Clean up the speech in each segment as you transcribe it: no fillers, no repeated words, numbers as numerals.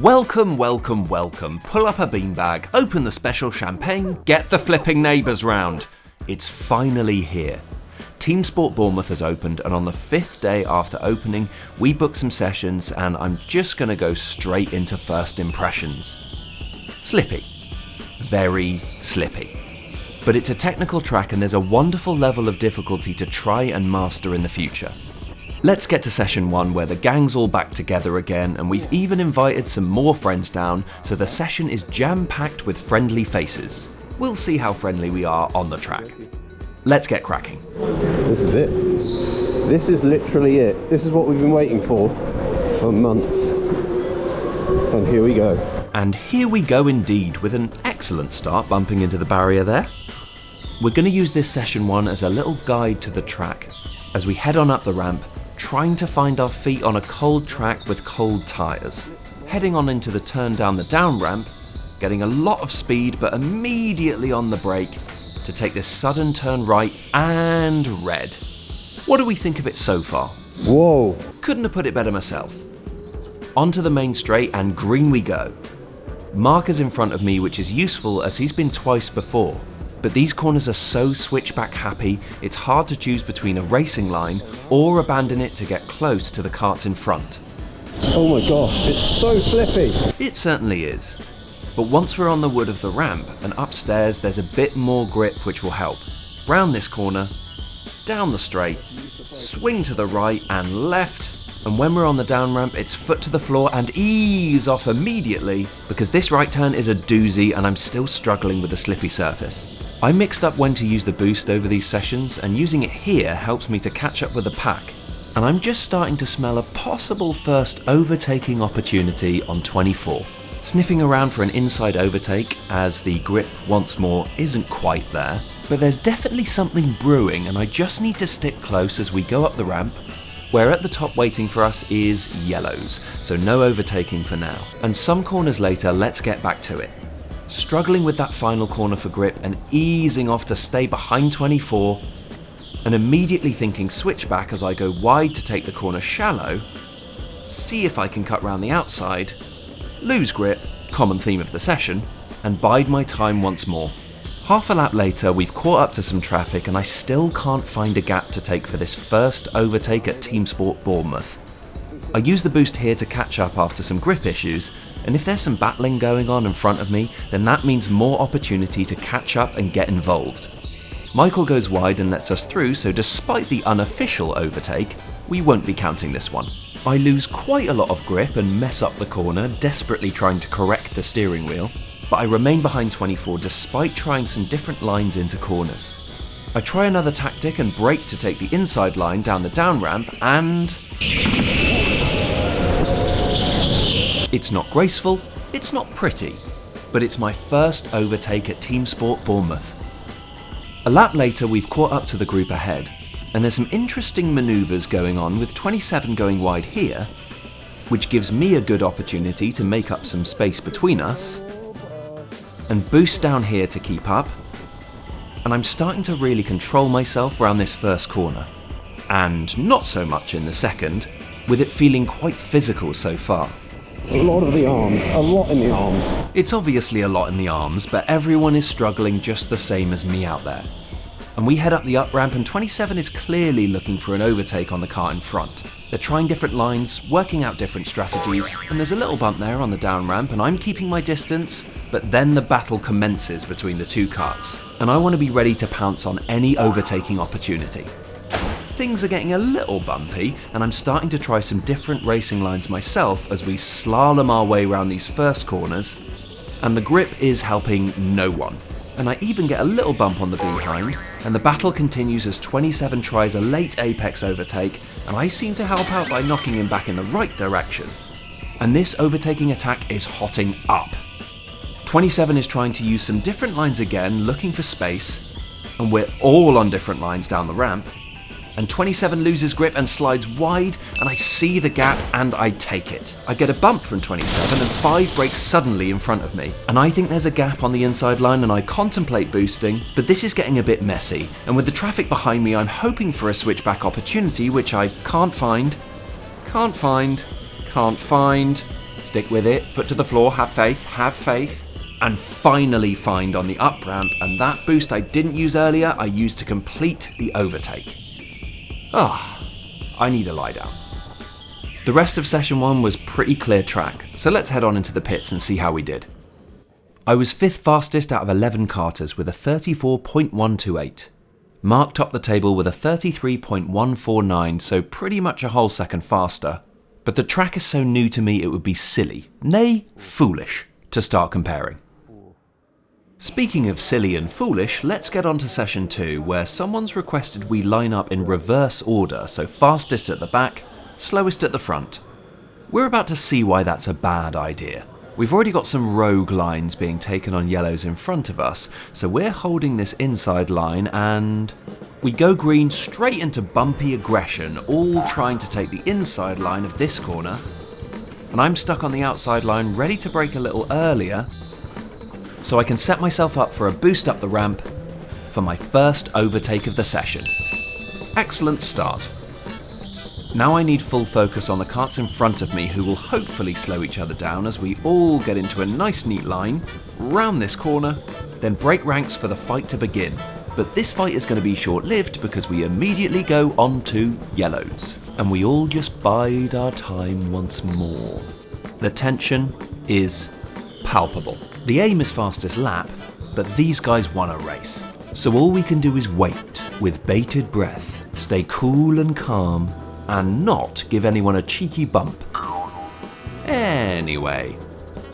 Welcome, welcome, welcome. Pull up a beanbag, open the special champagne, get the flipping neighbours round. It's finally here. TeamSport Bournemouth has opened, and on the 5th day after opening, we booked some sessions, and I'm just going to go straight into first impressions. Slippy. Very slippy. But it's a technical track and there's a wonderful level of difficulty to try and master in the future. Let's get to session 1 where the gang's all back together again, and we've even invited some more friends down, so the session is jam-packed with friendly faces. We'll see how friendly we are on the track. Let's get cracking. This is it. This is literally it. This is what we've been waiting for months. And here we go. And here we go indeed, with an excellent start bumping into the barrier there. We're going to use this session 1 as a little guide to the track as we head on up the ramp, trying to find our feet on a cold track with cold tyres. Heading on into the turn down the down ramp, getting a lot of speed but immediately on the brake to take this sudden turn right and red. What do we think of it so far? Whoa! Couldn't have put it better myself. Onto the main straight and green we go. Mark is in front of me, which is useful as he's been twice before. But these corners are so switchback happy, it's hard to choose between a racing line or abandon it to get close to the karts in front. Oh my gosh, it's so slippy! It certainly is. But once we're on the wood of the ramp and upstairs, there's a bit more grip which will help. Round this corner, down the straight, swing to the right and left, and when we're on the down ramp, it's foot to the floor and ease off immediately, because this right turn is a doozy and I'm still struggling with the slippy surface. I mixed up when to use the boost over these sessions, and using it here helps me to catch up with the pack. And I'm just starting to smell a possible first overtaking opportunity on 24. Sniffing around for an inside overtake, as the grip once more isn't quite there, but there's definitely something brewing, and I just need to stick close as we go up the ramp, where at the top waiting for us is yellows, so no overtaking for now. And some corners later, let's get back to it. Struggling with that final corner for grip and easing off to stay behind 24, and immediately thinking switchback as I go wide to take the corner shallow, see if I can cut round the outside, lose grip, common theme of the session, and bide my time once more. Half a lap later, we've caught up to some traffic and I still can't find a gap to take for this first overtake at TeamSport Bournemouth. I use the boost here to catch up after some grip issues, and if there's some battling going on in front of me, then that means more opportunity to catch up and get involved. Michael goes wide and lets us through, so despite the unofficial overtake, we won't be counting this one. I lose quite a lot of grip and mess up the corner, desperately trying to correct the steering wheel, but I remain behind 24 despite trying some different lines into corners. I try another tactic and brake to take the inside line down the down ramp, and it's not graceful, it's not pretty, but it's my first overtake at TeamSport Bournemouth. A lap later, we've caught up to the group ahead, and there's some interesting manoeuvres going on with 27 going wide here, which gives me a good opportunity to make up some space between us, and boost down here to keep up, and I'm starting to really control myself around this first corner, and not so much in the second, with it feeling quite physical so far. A lot of the arms, a lot in the arms. It's obviously a lot in the arms, but everyone is struggling just the same as me out there. And we head up the up ramp and 27 is clearly looking for an overtake on the car in front. They're trying different lines, working out different strategies, and there's a little bump there on the down ramp and I'm keeping my distance, but then the battle commences between the two karts, and I want to be ready to pounce on any overtaking opportunity. Things are getting a little bumpy, and I'm starting to try some different racing lines myself as we slalom our way around these first corners, and the grip is helping no one. And I even get a little bump on the behind, and the battle continues as 27 tries a late apex overtake, and I seem to help out by knocking him back in the right direction. And this overtaking attack is hotting up. 27 is trying to use some different lines again, looking for space, and we're all on different lines down the ramp, and 27 loses grip and slides wide, and I see the gap and I take it. I get a bump from 27 and 5 brakes suddenly in front of me, and I think there's a gap on the inside line and I contemplate boosting, but this is getting a bit messy, and with the traffic behind me I'm hoping for a switchback opportunity which I can't find. It's Stick with it, foot to the floor, have faith, and finally find on the up ramp, and that boost I didn't use earlier, I used to complete the overtake. I need a lie down. The rest of session 1 was pretty clear track, so let's head on into the pits and see how we did. I was 5th fastest out of 11 karters with a 34.128. Mark topped the table with a 33.149, so pretty much a whole second faster. But the track is so new to me it would be silly, nay, foolish, to start comparing. Speaking of silly and foolish, let's get on to session 2, where someone's requested we line up in reverse order, so fastest at the back, slowest at the front. We're about to see why that's a bad idea. We've already got some rogue lines being taken on yellows in front of us, so we're holding this inside line and we go green straight into bumpy aggression, all trying to take the inside line of this corner, and I'm stuck on the outside line ready to brake a little earlier so I can set myself up for a boost up the ramp for my first overtake of the session. Excellent start. Now I need full focus on the karts in front of me, who will hopefully slow each other down as we all get into a nice neat line, round this corner, then break ranks for the fight to begin. But this fight is going to be short-lived because we immediately go on to yellows, and we all just bide our time once more. The tension is palpable. The aim is fastest lap, but these guys want a race. So all we can do is wait with bated breath, stay cool and calm, and not give anyone a cheeky bump. Anyway,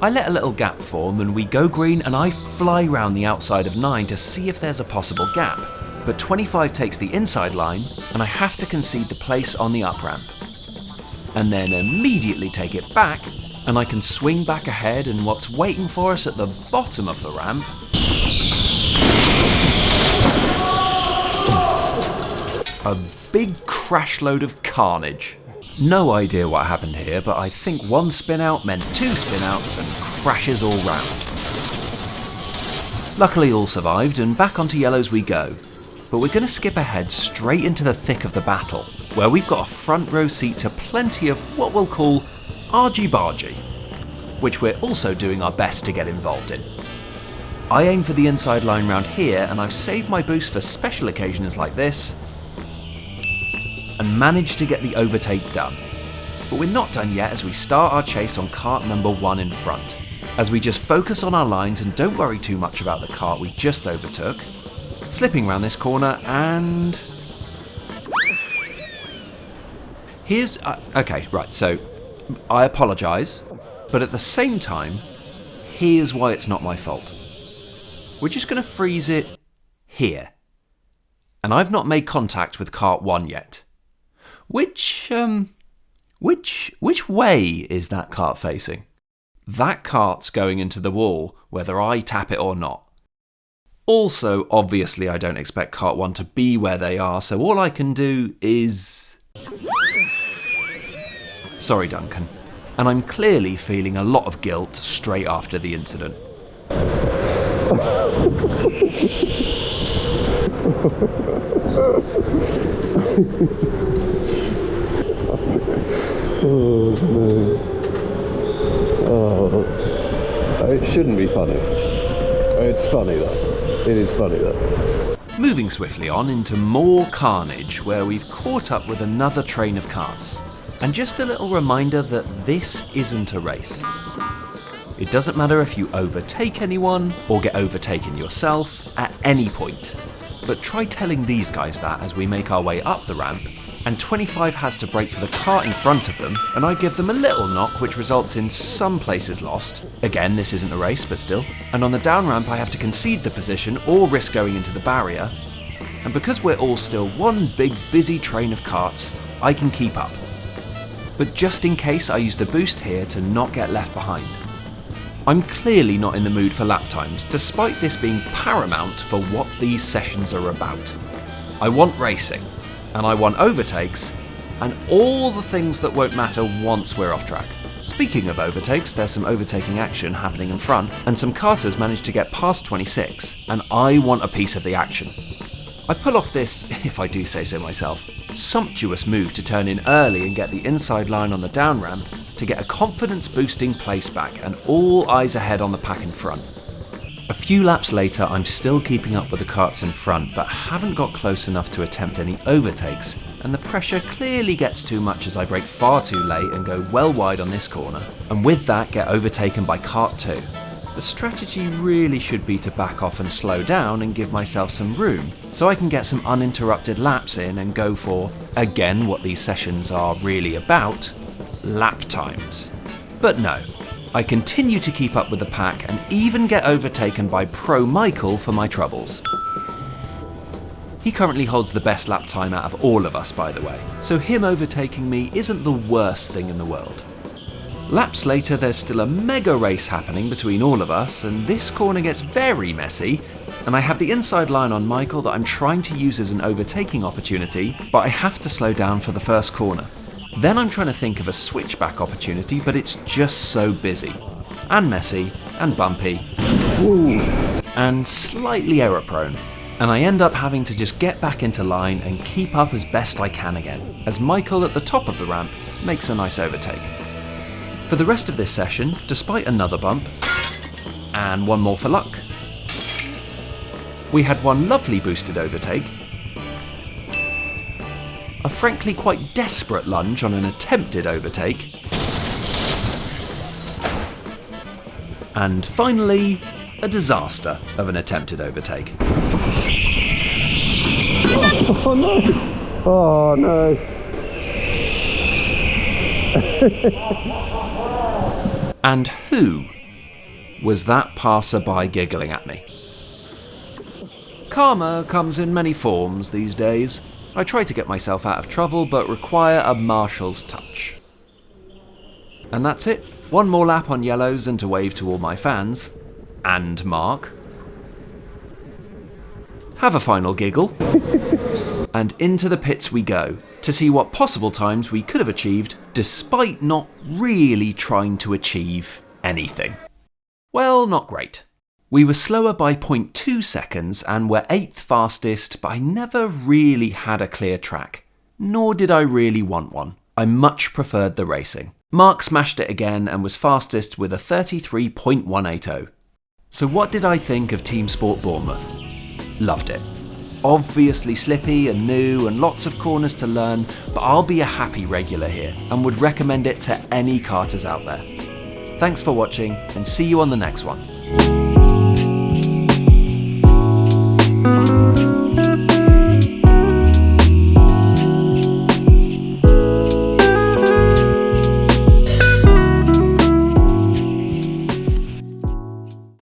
I let a little gap form and we go green, and I fly round the outside of 9 to see if there's a possible gap. But 25 takes the inside line and I have to concede the place on the up ramp. And then immediately take it back, and I can swing back ahead, and what's waiting for us at the bottom of the ramp a big crash load of carnage. No idea what happened here, but I think one spin out meant 2 spin outs and crashes all round. Luckily all survived, and back onto yellows we go. But we're going to skip ahead straight into the thick of the battle, where we've got a front row seat to plenty of what we'll call argy-bargy, which we're also doing our best to get involved in. I aim for the inside line round here, and I've saved my boost for special occasions like this, and managed to get the overtake done. But we're not done yet as we start our chase on kart number 1 in front. As we just focus on our lines and don't worry too much about the kart we just overtook, slipping round this corner, and here's... okay, right, so I apologise, but at the same time, here's why it's not my fault. We're just going to freeze it here. And I've not made contact with kart 1 yet. Which way is that kart facing? That kart's going into the wall, whether I tap it or not. Also, obviously I don't expect kart 1 to be where they are, so all I can do is... Sorry, Duncan. And I'm clearly feeling a lot of guilt straight after the incident. Oh no. Oh, it shouldn't be funny. It's funny though. It is funny though. Moving swiftly on into more Carnage, where we've caught up with another train of karts. And just a little reminder that this isn't a race. It doesn't matter if you overtake anyone or get overtaken yourself at any point. But try telling these guys that as we make our way up the ramp, and 25 has to brake for the kart in front of them, and I give them a little knock which results in some places lost. Again, this isn't a race, but still. And on the down ramp I have to concede the position or risk going into the barrier. And because we're all still one big busy train of karts, I can keep up. But just in case, I use the boost here to not get left behind. I'm clearly not in the mood for lap times, despite this being paramount for what these sessions are about. I want racing, and I want overtakes, and all the things that won't matter once we're off track. Speaking of overtakes, there's some overtaking action happening in front, and some karters managed to get past 26, and I want a piece of the action. I pull off this, if I do say so myself, sumptuous move to turn in early and get the inside line on the down ramp, to get a confidence boosting place back and all eyes ahead on the pack in front. A few laps later, I'm still keeping up with the karts in front, but haven't got close enough to attempt any overtakes, and the pressure clearly gets too much as I brake far too late and go well wide on this corner, and with that get overtaken by kart 2. The strategy really should be to back off and slow down and give myself some room, so I can get some uninterrupted laps in and go for, again what these sessions are really about, lap times. But no. I continue to keep up with the pack and even get overtaken by Pro Michael for my troubles. He currently holds the best lap time out of all of us, by the way, so him overtaking me isn't the worst thing in the world. Laps later, there's still a mega race happening between all of us, and this corner gets very messy, and I have the inside line on Michael that I'm trying to use as an overtaking opportunity, but I have to slow down for the first corner. Then I'm trying to think of a switchback opportunity, but it's just so busy. And messy, and bumpy, and slightly error prone. And I end up having to just get back into line and keep up as best I can again, as Michael at the top of the ramp makes a nice overtake. For the rest of this session, despite another bump, and one more for luck, we had one lovely boosted overtake, a frankly quite desperate lunge on an attempted overtake, and finally, a disaster of an attempted overtake. Oh no! Oh no! And who was that passerby giggling at me? Karma comes in many forms these days. I try to get myself out of trouble, but require a marshal's touch. And that's it. One more lap on yellows and to wave to all my fans. And Mark. Have a final giggle. And into the pits we go, to see what possible times we could have achieved, despite not really trying to achieve anything. Well, not great. We were slower by 0.2 seconds and were 8th fastest, but I never really had a clear track. Nor did I really want one. I much preferred the racing. Mark smashed it again and was fastest with a 33.180. So what did I think of TeamSport Bournemouth? Loved it. Obviously slippy and new and lots of corners to learn, but I'll be a happy regular here and would recommend it to any karters out there. Thanks for watching and see you on the next one.